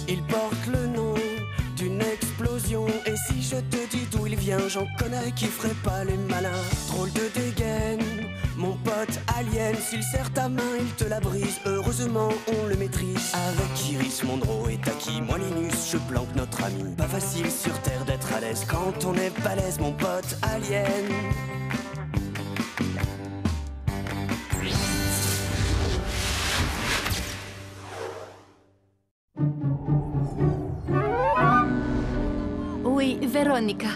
Il porte le nom d'une explosion. Et si je te dis d'où il vient, j'en connais qui feraient pas les malins. Drôle de dégaine, mon pote alien. S'il serre ta main, il te la brise. Heureusement, on le maîtrise. Avec Iris, Mondro et Taki, moi Linus, je planque notre ami. Pas facile sur Terre d'être à l'aise quand on est balèze, mon pote alien. Oui, Véronica.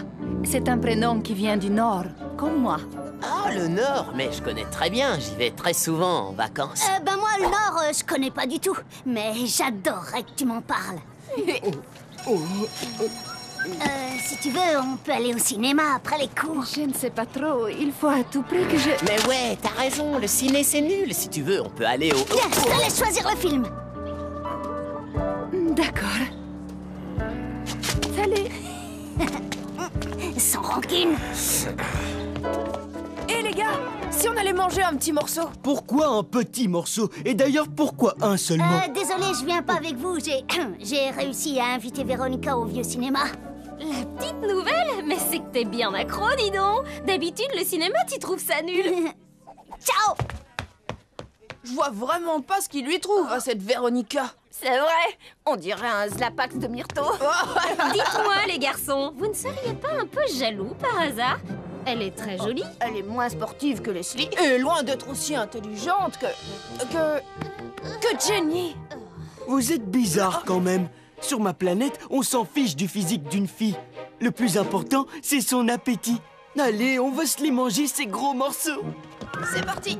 C'est un prénom qui vient du Nord, comme moi. Ah, le Nord, mais je connais très bien, j'y vais très souvent en vacances. Ben moi, le Nord, je connais pas du tout. Mais j'adorerais que tu m'en parles. Si tu veux, on peut aller au cinéma après les cours. Je ne sais pas trop, il faut à tout prix que je... Mais ouais, t'as raison, le ciné c'est nul. Si tu veux, on peut aller au... Viens, je te laisse choisir le film. D'accord. Allez. Sans rancune. Hé les gars, si on allait manger un petit morceau? Pourquoi un petit morceau? Et d'ailleurs, pourquoi un seulement? Désolé, je viens pas avec vous. J'ai réussi à inviter Véronica au vieux cinéma. La petite nouvelle? Mais c'est que t'es bien accro, dis donc. D'habitude, le cinéma, tu trouves ça nul. Ciao. Je vois vraiment pas ce qu'il lui trouve à cette Véronica. C'est vrai, on dirait un Zlapax de Myrto. Dites-moi, les garçons, vous ne seriez pas un peu jaloux par hasard? Elle est très jolie. Elle est moins sportive que Leslie et loin d'être aussi intelligente que Jenny. Vous êtes bizarre quand même. Sur ma planète, on s'en fiche du physique d'une fille. Le plus important, c'est son appétit. Allez, on va se les manger, ces gros morceaux. C'est parti.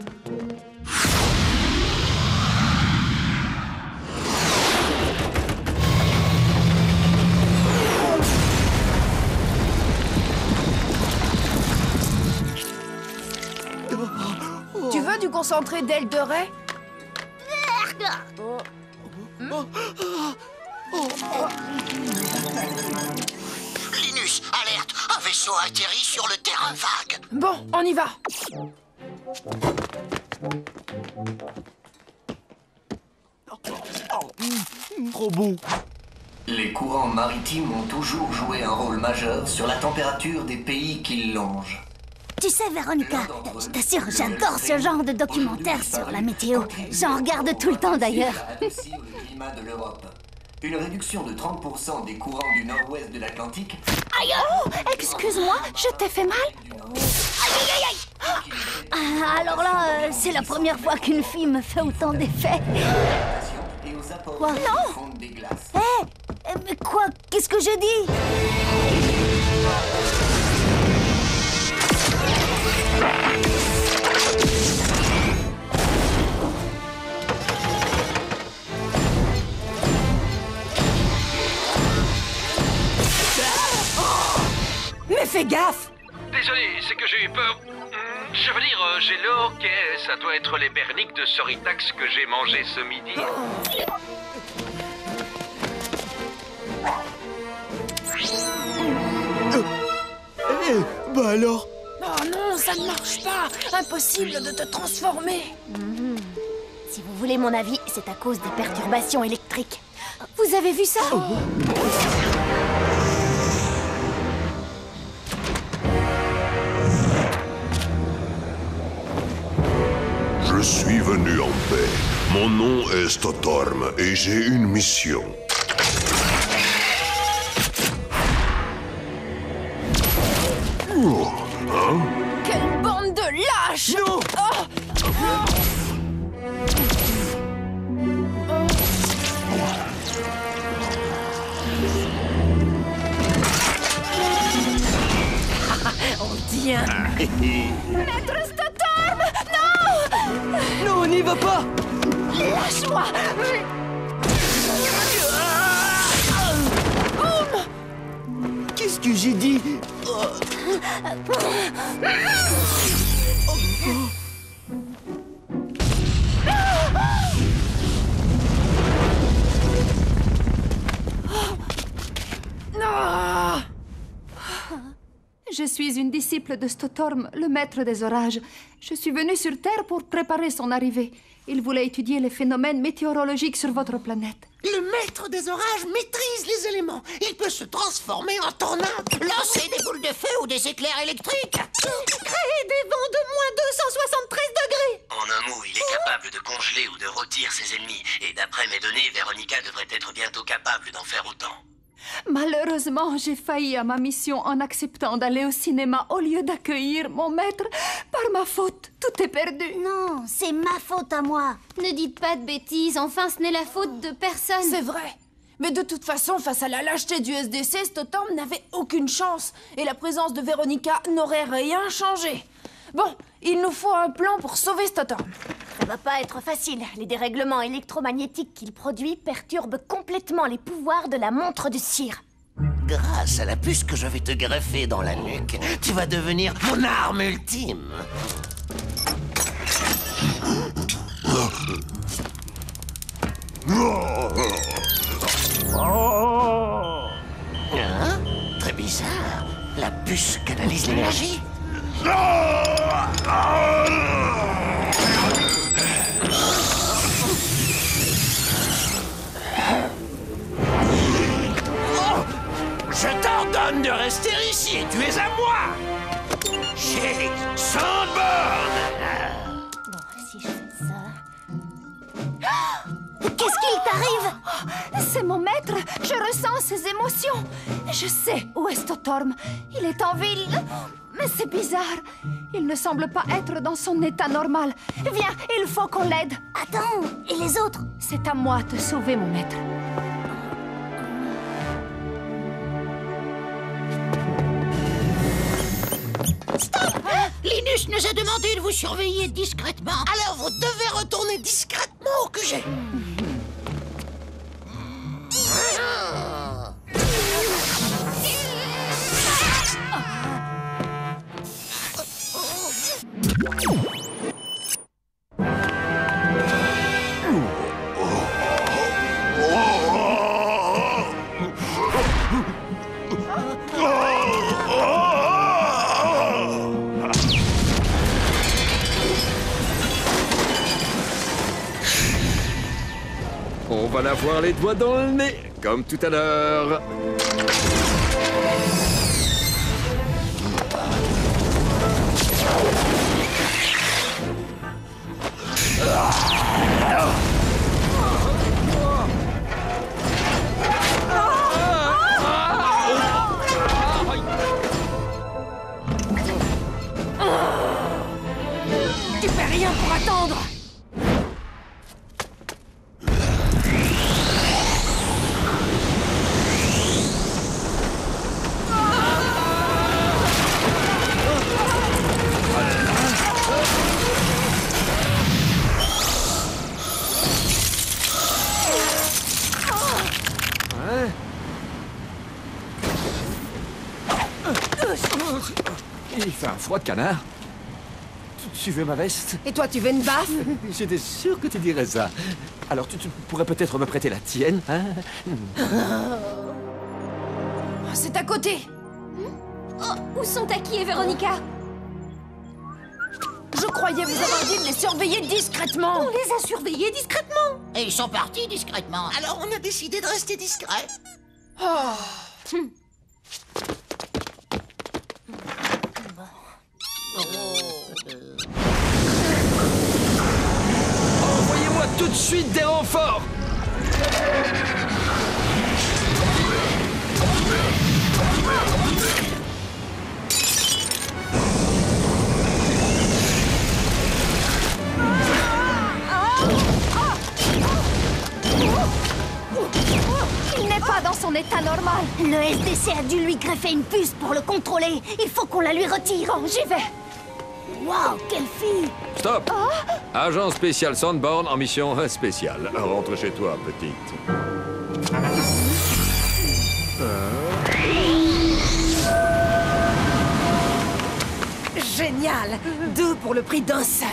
Tu veux du concentré d'aile de raie? Linus, alerte! Un vaisseau a atterri sur le terrain vague. Bon, on y va. Trop bon. Les courants maritimes ont toujours joué un rôle majeur sur la température des pays qu'ils longent. Tu sais, Véronica, je t'assure, j'adore ce genre de documentaire sur la météo. J'en regarde tout le temps, d'ailleurs. Le climat de l'Europe. Une réduction de 30% des courants du nord-ouest de l'Atlantique. Aïe! Oh, excuse-moi, je t'ai fait mal? Aïe, aïe, aïe! Ah, alors là, c'est la première fois qu'une fille me fait autant d'effets. Quoi? Non! Hé! Mais quoi? Qu'est-ce que je dis? Mais fais gaffe! Désolé, c'est que j'ai eu peur. Je veux dire, j'ai le hoquet. Ça doit être les berniques de Soritax que j'ai mangé ce midi. Bah alors? Oh non, ça ne marche pas! Impossible de te transformer! Si vous voulez mon avis, c'est à cause des perturbations électriques. Vous avez vu ça? Je suis venu en paix. Mon nom est Stotorm et j'ai une mission. Quelle bande de lâches! Non! On tient. Maître Stotorm! Non! Non, on n'y va pas! Lâche-moi! Qu'est-ce que j'ai dit? Je suis une disciple de Stotorm, le maître des orages. Je suis venue sur Terre pour préparer son arrivée. Il voulait étudier les phénomènes météorologiques sur votre planète. Le maître des orages maîtrise les éléments. Il peut se transformer en tornade. Lancer des boules de feu ou des éclairs électriques. Créer des vents de moins 273 degrés. En un mot, il est capable de congeler ou de rôtir ses ennemis. Et d'après mes données, Véronica devrait être bientôt capable d'en faire autant. Malheureusement, j'ai failli à ma mission en acceptant d'aller au cinéma au lieu d'accueillir mon maître. Par ma faute, tout est perdu. Non, c'est ma faute à moi. Ne dites pas de bêtises, enfin ce n'est la faute de personne. C'est vrai. Mais de toute façon, face à la lâcheté du SDC, Stotorm n'avait aucune chance. Et la présence de Véronica n'aurait rien changé. Bon, il nous faut un plan pour sauver Stotorm. Ça va pas être facile. Les dérèglements électromagnétiques qu'il produit perturbent complètement les pouvoirs de la montre de cire. Grâce à la puce que je vais te greffer dans la nuque, tu vas devenir mon arme ultime. Hein? Très bizarre. La puce canalise l'énergie. Je t'ordonne de rester ici et tu es à moi. Chez Sandborn. Bon, si je fais ça... Qu'est-ce qu'il t'arrive? C'est mon maître. Je ressens ses émotions. Je sais où est Stotorm. Il est en ville. Mais c'est bizarre. Il ne semble pas être dans son état normal. Viens, il faut qu'on l'aide. Attends, et les autres? C'est à moi de sauver mon maître. Stop! Linus nous a demandé de vous surveiller discrètement. Alors vous devez retourner discrètement au QG. On va l'avoir les doigts dans le nez, comme tout à l'heure. Tu fais rien pour attendre. Il fait un froid de canard. Tu veux ma veste? Et toi, tu veux une baffe? J'étais sûr que tu dirais ça. Alors tu pourrais peut-être me prêter la tienne, hein? C'est à côté. Oh, où sont Taki et Véronica? Je croyais vous avoir dit de les surveiller discrètement. On les a surveillés discrètement. Et ils sont partis discrètement. Alors on a décidé de rester discret. Envoyez-moi tout de suite des renforts! Il n'est pas dans son état normal. Le SDC a dû lui greffer une puce pour le contrôler. Il faut qu'on la lui retire. Bon, j'y vais. Waouh, quelle fille! Stop! Agent spécial Sandborn en mission spéciale. Rentre chez toi, petite. Génial! 2 pour le prix d'un seul.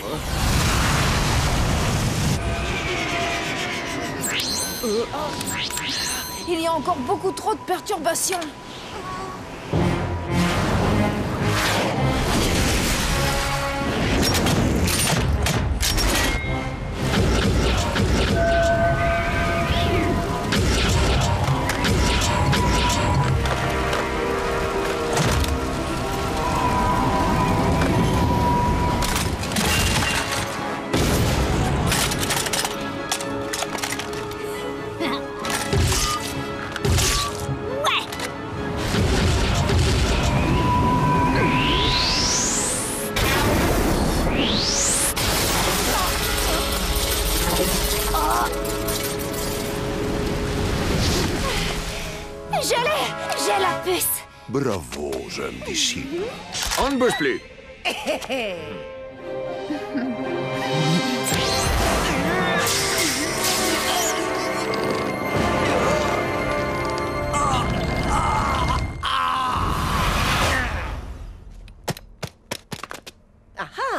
Il y a encore beaucoup trop de perturbations. Bravo, jeune disciple. On ne bouge plus.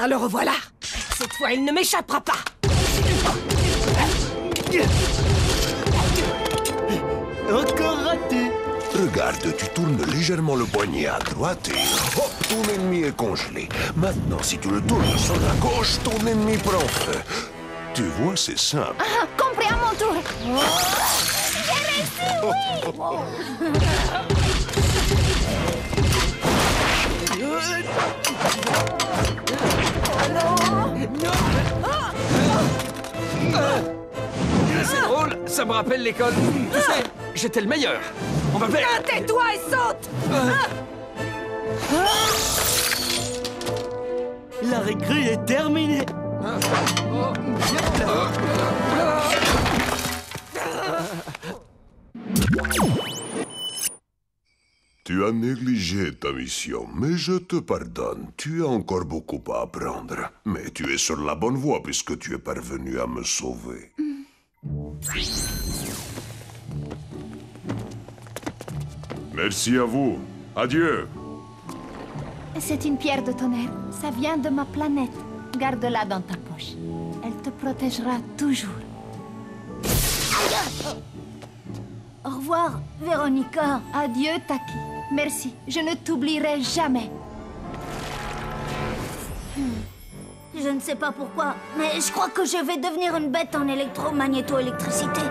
Ah, le revoilà. Cette fois, il ne m'échappera pas. Encore raté. Regarde, tu tournes légèrement le poignet à droite et hop, ton ennemi est congelé. Maintenant, si tu le tournes sur la gauche, ton ennemi prend feu. Tu vois, c'est simple. Ah, compris à mon tour. J'ai réussi, C'est drôle, ça me rappelle l'école. Tu sais, j'étais le meilleur. On va faire... Tais-toi et saute. La récré est terminée. Tu as négligé ta mission, mais je te pardonne. Tu as encore beaucoup à apprendre. Mais tu es sur la bonne voie puisque tu es parvenu à me sauver. Merci à vous. Adieu. C'est une pierre de tonnerre. Ça vient de ma planète. Garde-la dans ta poche. Elle te protégera toujours. Au revoir, Véronica. Adieu, Taki. Merci. Je ne t'oublierai jamais. Je ne sais pas pourquoi, mais je crois que je vais devenir une bête en électromagnéto-électricité.